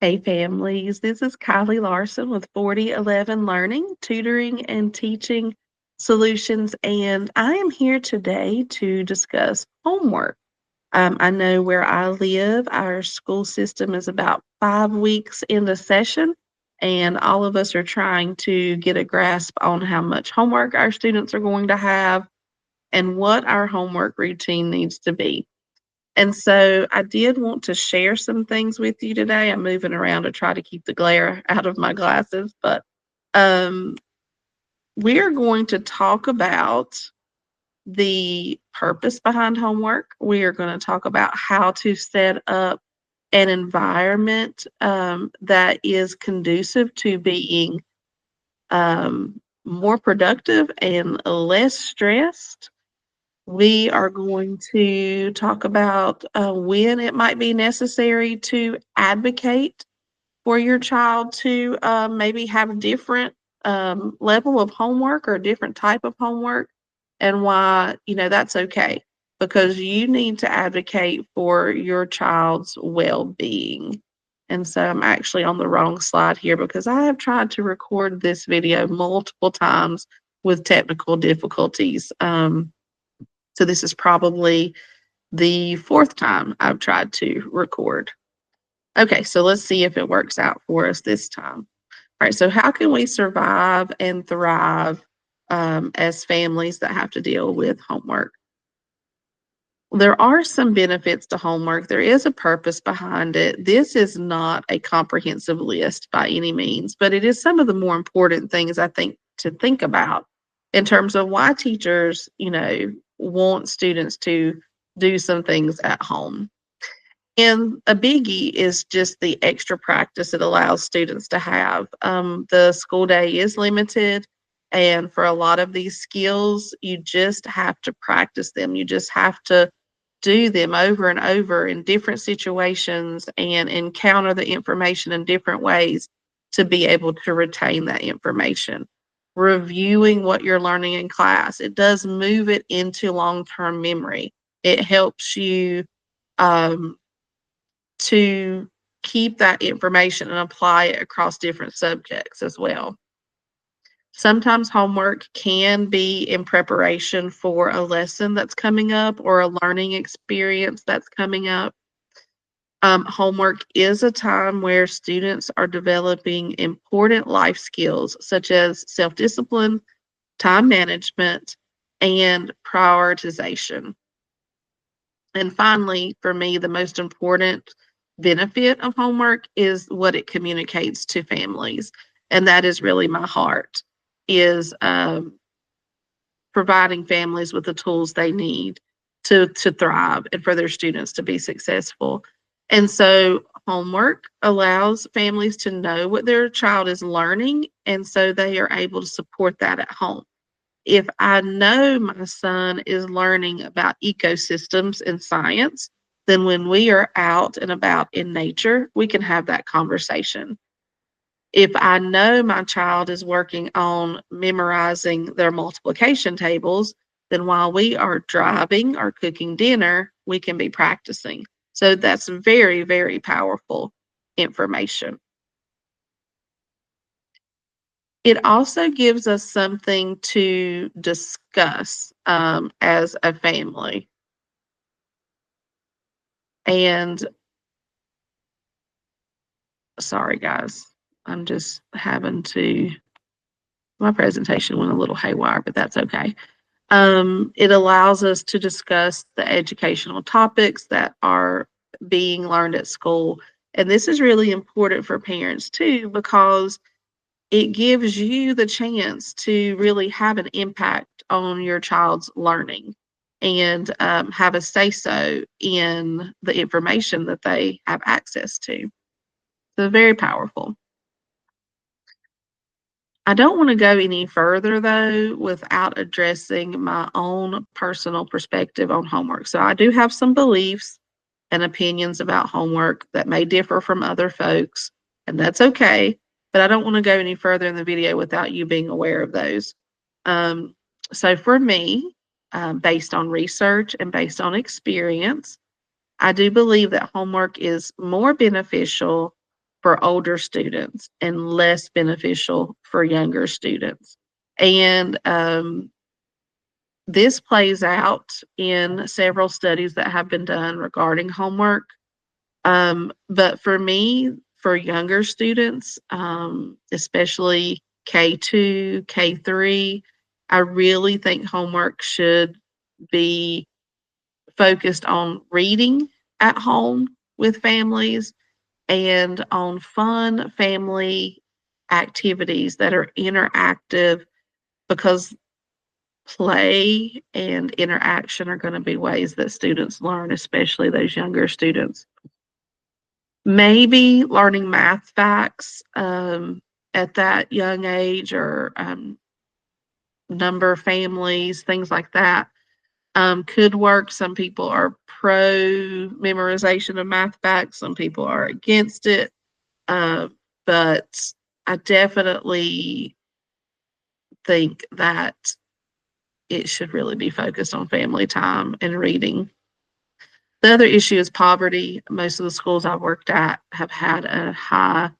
Hey families, this is Kylie Larsen with 4011 Learning, Tutoring and Teaching Solutions, and I am here today to discuss homework. I know where I live, our school system is about 5 weeks into session, and all of us are trying to get a grasp on how much homework our students are going to have and what our homework routine needs to be. And so I did want to share some things with you today. I'm moving around to try to keep the glare out of my glasses, but um, we're going to talk about the purpose behind homework. We are going to talk about how to set up an environment that is conducive to being more productive and less stressed. We are going to talk about when it might be necessary to advocate for your child to maybe have a different level of homework or a different type of homework, and why, that's okay because you need to advocate for your child's well-being. And so I'm actually on the wrong slide here because I have tried to record this video multiple times with technical difficulties. So this is probably the fourth time I've tried to record. Okay, so let's see if it works out for us this time. All right, so how can we survive and thrive as families that have to deal with homework? There are some benefits to homework. There is a purpose behind it. This is not a comprehensive list by any means, but it is some of the more important things I think to think about in terms of why teachers, want students to do some things at home. And a biggie is just the extra practice it allows students to have. The school day is limited, and for a lot of these skills, you just have to practice them. You just have to do them over and over in different situations and encounter the information in different ways to be able to retain that information. Reviewing what you're learning in class, it does move it into long term memory. It helps you um, to keep that information and apply it across different subjects as well. Sometimes homework can be in preparation for a lesson that's coming up or a learning experience that's coming up. Homework is a time where students are developing important life skills such as self discipline, time management, and prioritization. And finally, for me, the most important benefit of homework is what it communicates to families. And that is really my heart, is providing families with the tools they need to thrive and for their students to be successful. And so homework allows families to know what their child is learning, and so they are able to support that at home. If I know my son is learning about ecosystems and science, then when we are out and about in nature, we can have that conversation. If I know my child is working on memorizing their multiplication tables, then while we are driving or cooking dinner, we can be practicing. So that's very, very powerful information. It also gives us something to discuss as a family. And sorry, guys, I'm just having to, my presentation went a little haywire, but that's okay. It allows us to discuss the educational topics that are being learned at school. And this is really important for parents too, because it gives you the chance to really have an impact on your child's learning and have a say so in the information that they have access to. So, very powerful. I don't want to go any further though without addressing my own personal perspective on homework. So, I do have some beliefs and opinions about homework that may differ from other folks, and that's okay. But I don't want to go any further in the video without you being aware of those. Um, so for me, based on research and based on experience, I do believe that homework is more beneficial for older students and less beneficial for younger students. And this plays out in several studies that have been done regarding homework. But for me, for younger students, especially K2, K3, I really think homework should be focused on reading at home with families and on fun family activities that are interactive, because play and interaction are going to be ways that students learn, especially those younger students. Maybe learning math facts at that young age, or number families, things like that, could work. Some people are pro memorization of math facts, some people are against it. Uh, but I definitely think that it should really be focused on family time and reading. The other issue is poverty. Most of the schools I've worked at have had a high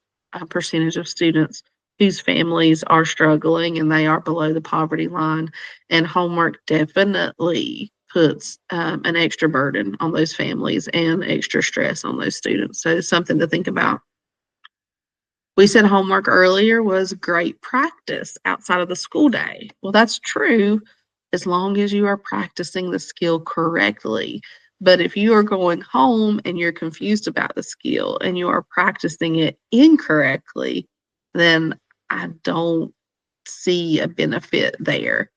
percentage of students whose families are struggling and they are below the poverty line. And homework definitely puts an extra burden on those families and extra stress on those students. So it's something to think about. We said homework earlier was great practice outside of the school day. Well, that's true as long as you are practicing the skill correctly. But if you are going home and you're confused about the skill and you are practicing it incorrectly, then I don't see a benefit there.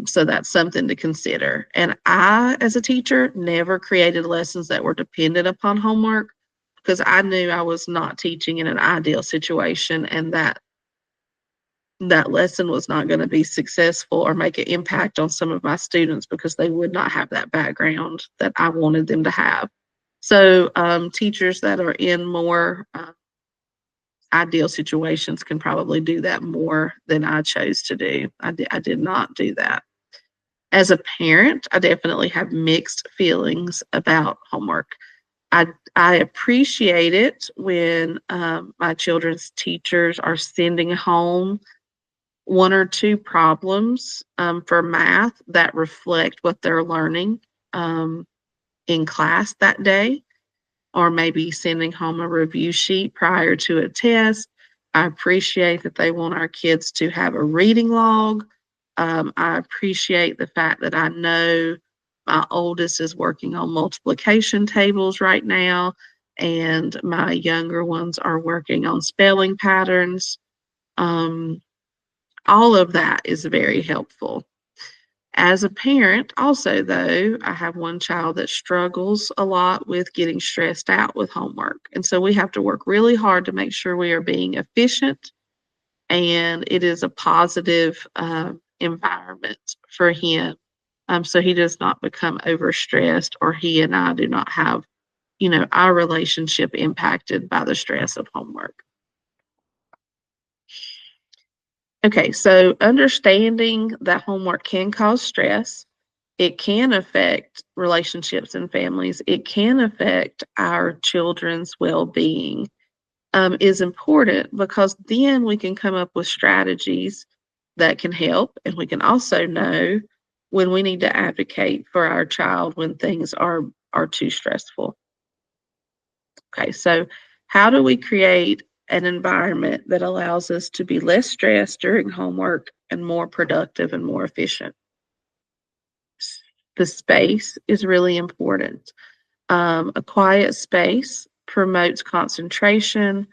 So that's something to consider. And I, as a teacher, never created lessons that were dependent upon homework, because I knew I was not teaching in an ideal situation, and that lesson was not going to be successful or make an impact on some of my students because they would not have that background that I wanted them to have. So teachers that are in more ideal situations can probably do that more than I chose to do. I did not do that. As a parent, I definitely have mixed feelings about homework. I appreciate it when my children's teachers are sending home one or two problems for math that reflect what they're learning in class that day, or maybe sending home a review sheet prior to a test. I appreciate that they want our kids to have a reading log. I appreciate the fact that I know my oldest is working on multiplication tables right now, and my younger ones are working on spelling patterns. Um, all of that is very helpful. As a parent, also, though, I have one child that struggles a lot with getting stressed out with homework. And so we have to work really hard to make sure we are being efficient and it is a positive environment for him, so he does not become overstressed, or he and I do not have, our relationship impacted by the stress of homework. Okay, so understanding that homework can cause stress, it can affect relationships and families, it can affect our children's well being, is important, because then we can come up with strategies that can help. And we can also know when we need to advocate for our child when things are too stressful. Okay, so how do we create an environment that allows us to be less stressed during homework and more productive and more efficient? The space is really important. A quiet space promotes concentration.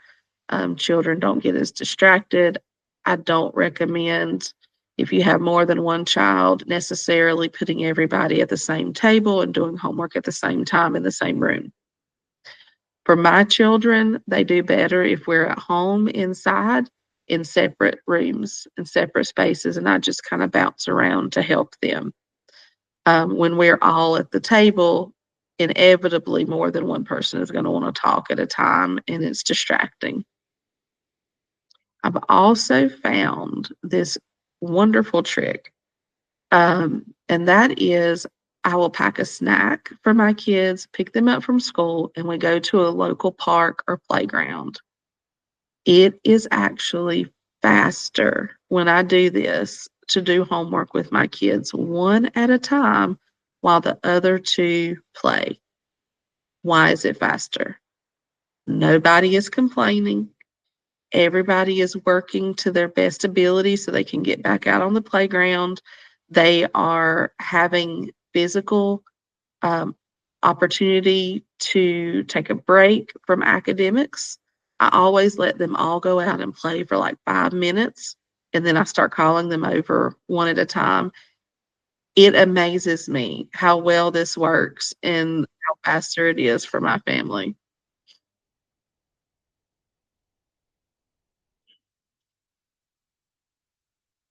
Children don't get as distracted. I don't recommend, if you have more than one child, necessarily putting everybody at the same table and doing homework at the same time in the same room. For my children, they do better if we're at home inside in separate rooms and separate spaces, and I just kind of bounce around to help them. When we're all at the table, inevitably more than one person is going to want to talk at a time, and it's distracting. I've also found this wonderful trick, and that is I will pack a snack for my kids, pick them up from school, and we go to a local park or playground. It is actually faster when I do this to do homework with my kids one at a time while the other two play. Why is it faster? Nobody is complaining. Everybody is working to their best ability so they can get back out on the playground. They are having physical um, opportunity to take a break from academics. I always let them all go out and play for like 5 minutes, and then I start calling them over one at a time. It amazes me how well this works and how faster it is for my family.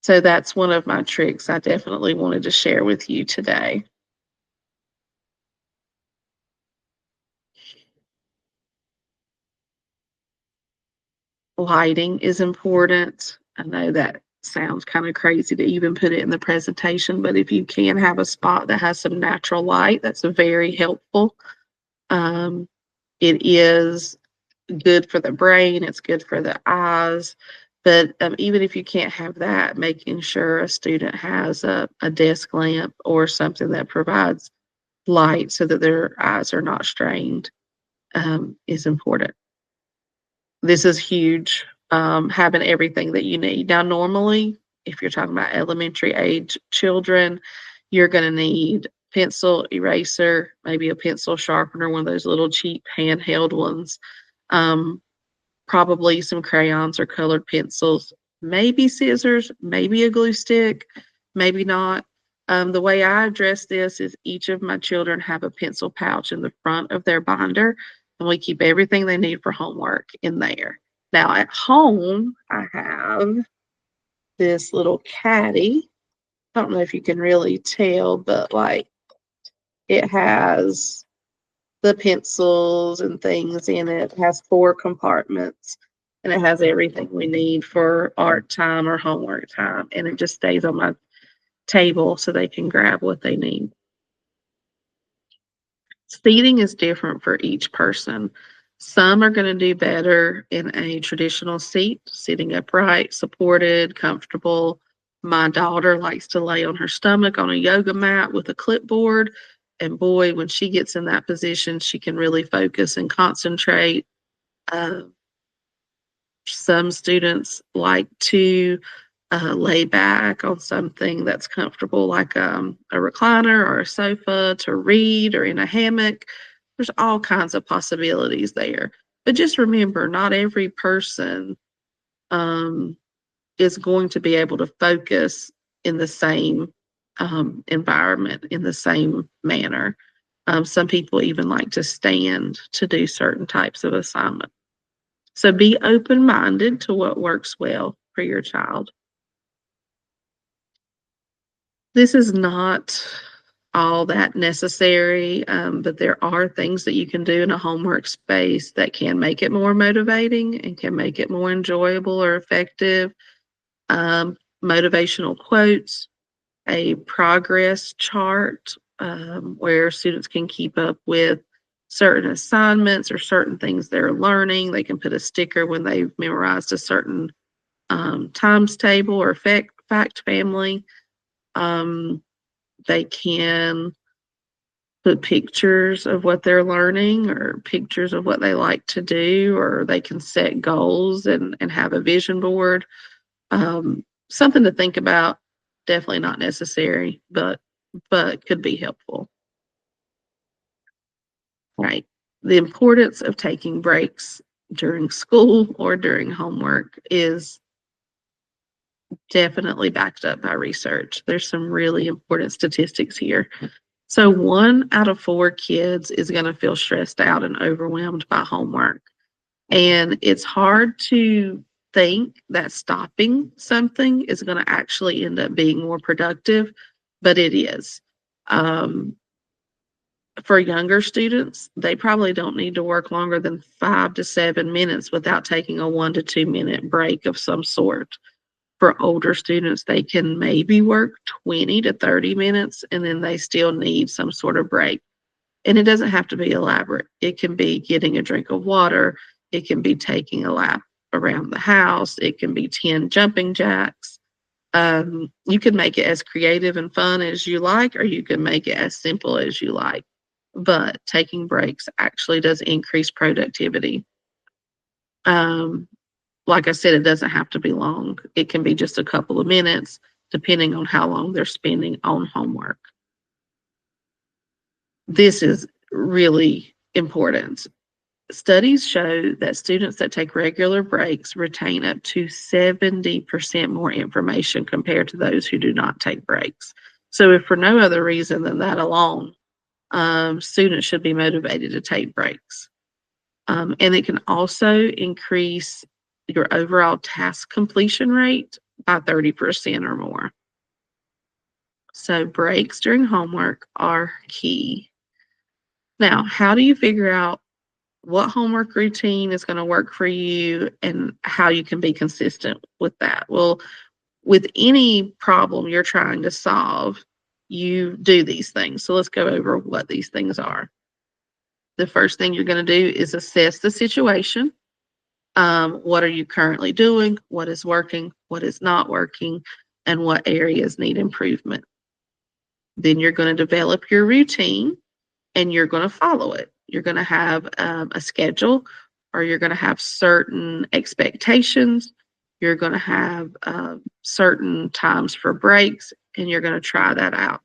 So that's one of my tricks I definitely wanted to share with you today. Lighting is important. I know that sounds kind of crazy to even put it in the presentation, but if you can have a spot that has some natural light, that's very helpful. Um, it is good for the brain, it's good for the eyes. But even if you can't have that, making sure a student has a desk lamp or something that provides light so that their eyes are not strained is important. This is huge, having everything that you need. Now, normally, if you're talking about elementary age children, you're going to need pencil, eraser, maybe a pencil sharpener, one of those little cheap handheld ones, um, probably some crayons or colored pencils, maybe scissors, maybe a glue stick, maybe not. The way I address this is each of my children have a pencil pouch in the front of their binder, and we keep everything they need for homework in there. Now, at home, I have this little caddy. I don't know if you can really tell, but like it has the pencils and things in it. It has 4 compartments, and it has everything we need for art time or homework time, and it just stays on my table so they can grab what they need. Seating is different for each person. Some are gonna do better in a traditional seat, sitting upright, supported, comfortable. My daughter likes to lay on her stomach on a yoga mat with a clipboard, and boy, when she gets in that position, she can really focus and concentrate. Uh, some students like to lay back on something that's comfortable, like a recliner or a sofa to read or in a hammock. There's all kinds of possibilities there. But just remember, not every person um, is going to be able to focus in the same environment, in the same manner. Some people even like to stand to do certain types of assignment. So be open minded to what works well for your child. This is not all that necessary, but there are things that you can do in a homework space that can make it more motivating and can make it more enjoyable or effective. Motivational quotes, a progress chart where students can keep up with certain assignments or certain things they're learning. They can put a sticker when they've memorized a certain times table or fact family. Um, they can put pictures of what they're learning or pictures of what they like to do, or they can set goals and have a vision board. Something to think about. Definitely not necessary, but could be helpful. Right. The importance of taking breaks during school or during homework is definitely backed up by research. There's some really important statistics here. So, 1 out of 4 kids is going to feel stressed out and overwhelmed by homework. And it's hard to think that stopping something is going to actually end up being more productive, but it is. Um, for younger students, they probably don't need to work longer than 5 to 7 minutes without taking a 1 to 2 minute break of some sort. For older students, they can maybe work 20 to 30 minutes and then they still need some sort of break. And it doesn't have to be elaborate. It can be getting a drink of water, it can be taking a lap around the house. It can be 10 jumping jacks. You can make it as creative and fun as you like, or you can make it as simple as you like. But taking breaks actually does increase productivity. Um, like I said, it doesn't have to be long. It can be just a couple of minutes, depending on how long they're spending on homework. This is really important. Studies show that students that take regular breaks retain up to 70% more information compared to those who do not take breaks. So, if for no other reason than that alone, students should be motivated to take breaks. And it can also increase your overall task completion rate by 30% or more. So, breaks during homework are key. Now, how do you figure out what homework routine is going to work for you and how you can be consistent with that? Well, with any problem you're trying to solve, you do these things. So let's go over what these things are. The first thing you're going to do is assess the situation. What are you currently doing? What is working? What is not working? And what areas need improvement? Then you're going to develop your routine and you're going to follow it. You're going to have a schedule, or you're going to have certain expectations. You're going to have certain times for breaks, and you're going to try that out.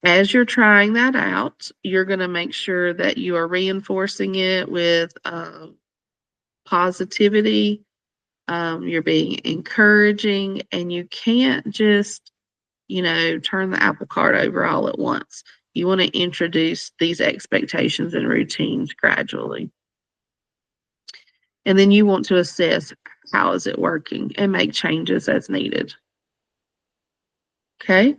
As you're trying that out, you're going to make sure that you are reinforcing it with positivity. You're being encouraging, and you can't just turn the apple cart over all at once. You want to introduce these expectations and routines gradually. And then you want to assess how is it working and make changes as needed. Okay?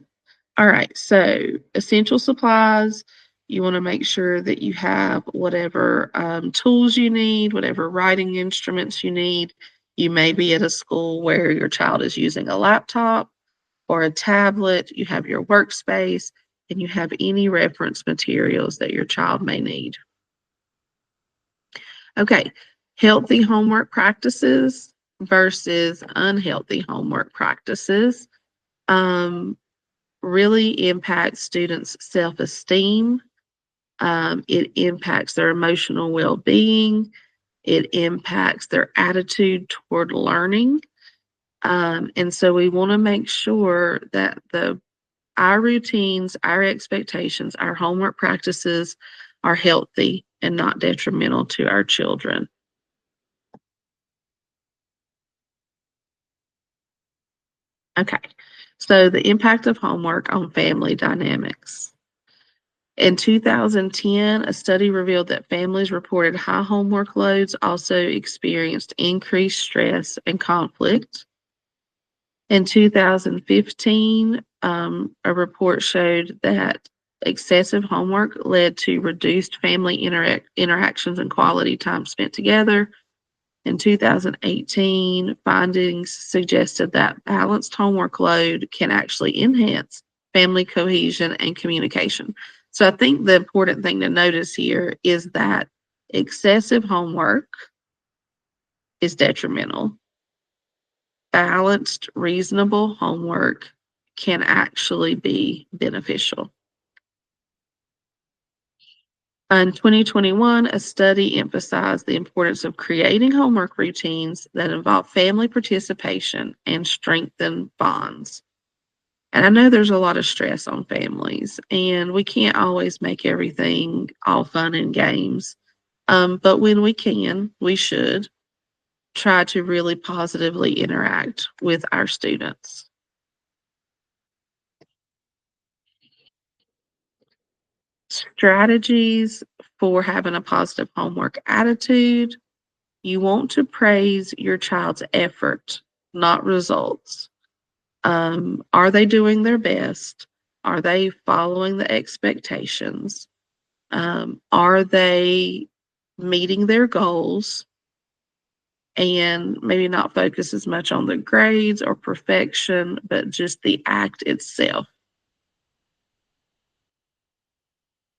All right. So, essential supplies, you want to make sure that you have whatever tools you need, whatever writing instruments you need. You may be at a school where your child is using a laptop or a tablet, you have your workspace, and you have any reference materials that your child may need. Okay, healthy homework practices versus unhealthy homework practices really impact students' self esteem. It impacts their emotional well being. It impacts their attitude toward learning. And so we want to make sure that our routines, our expectations, our homework practices are healthy and not detrimental to our children. Okay, so the impact of homework on family dynamics. In 2010, a study revealed that families reported high homework loads also experienced increased stress and conflict. In 2015, a report showed that excessive homework led to reduced family interactions and quality time spent together. In 2018, findings suggested that balanced homework load can actually enhance family cohesion and communication. So I think the important thing to notice here is that excessive homework is detrimental. Balanced, reasonable homework can actually be beneficial. In 2021, a study emphasized the importance of creating homework routines that involve family participation and strengthen bonds. And I know there's a lot of stress on families, and we can't always make everything all fun and games. But when we can, we should try to really positively interact with our students. Strategies for having a positive homework attitude. You want to praise your child's effort, not results. Are they doing their best? Are they following the expectations? Are they meeting their goals? And maybe not focus as much on the grades or perfection, but just the act itself.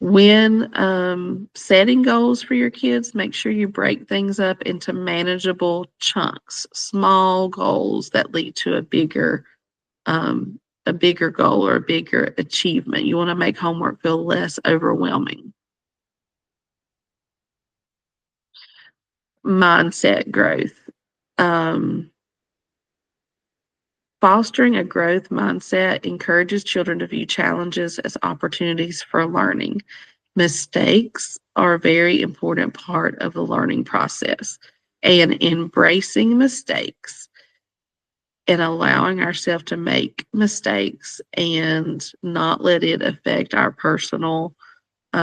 When setting goals for your kids, make sure you break things up into manageable chunks, small goals that lead to a bigger goal or a bigger achievement. You want to make homework feel less overwhelming. Mindset growth. Um, Fostering a growth mindset encourages children to view challenges as opportunities for learning. Mistakes are a very important part of the learning process, and embracing mistakes and allowing ourselves to make mistakes and not let it affect our personal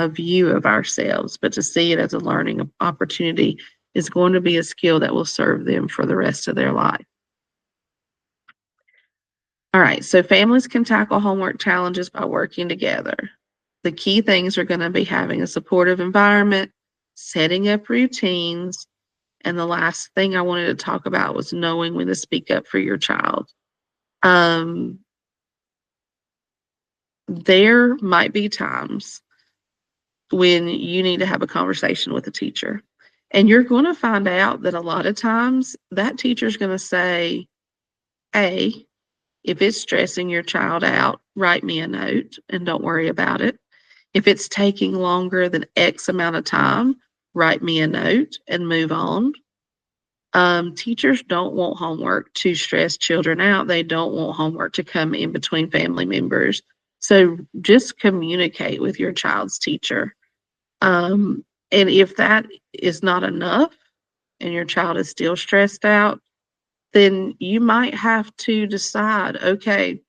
view of ourselves, but to see it as a learning opportunity is going to be a skill that will serve them for the rest of their life. All right, so families can tackle homework challenges by working together. The key things are going to be having a supportive environment, setting up routines, and the last thing I wanted to talk about was knowing when to speak up for your child. Um, there might be times when you need to have a conversation with a teacher. And you're going to find out that a lot of times that teacher's going to say, A, if it's stressing your child out, write me a note and don't worry about it. If it's taking longer than X amount of time, write me a note and move on. Teachers don't want homework to stress children out. They don't want homework to come in between family members. So just communicate with your child's teacher. And if that is not enough and your child is still stressed out, then you might have to decide, okay,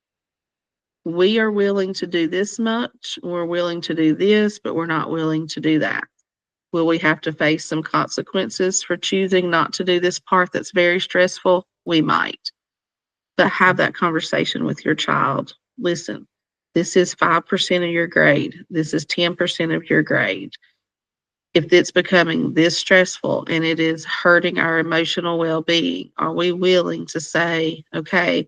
we are willing to do this much, we're willing to do this, but we're not willing to do that. Will we have to face some consequences for choosing not to do this part that's very stressful? We might. But have that conversation with your child. Listen, this is 5% of your grade. This is 10% of your grade. If it's becoming this stressful and it is hurting our emotional well-being, are we willing to say, okay,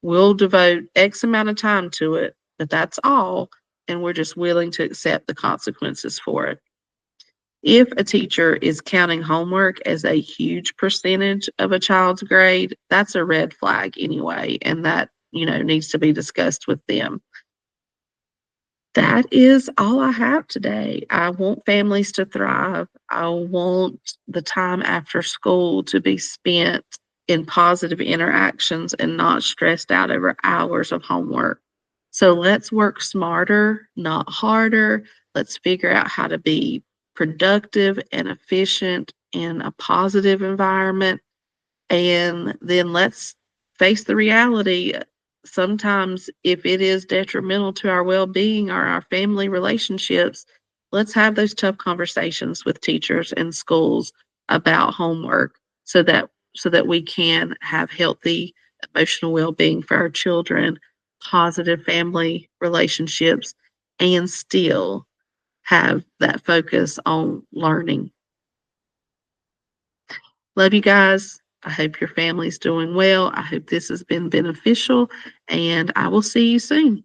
we'll devote X amount of time to it, but that's all, and we're just willing to accept the consequences for it? If a teacher is counting homework as a huge percentage of a child's grade, that's a red flag anyway, and that, needs to be discussed with them. That is all I have today. I want families to thrive. I want the time after school to be spent in positive interactions and not stressed out over hours of homework. So let's work smarter, not harder. Let's figure out how to be productive and efficient in a positive environment, and then let's face the reality. Sometimes, if it is detrimental to our well being or our family relationships, let's have those tough conversations with teachers and schools about homework so that we can have healthy emotional well being for our children, positive family relationships, and still have that focus on learning. Love you guys. I hope your family's doing well. I hope this has been beneficial, and I will see you soon.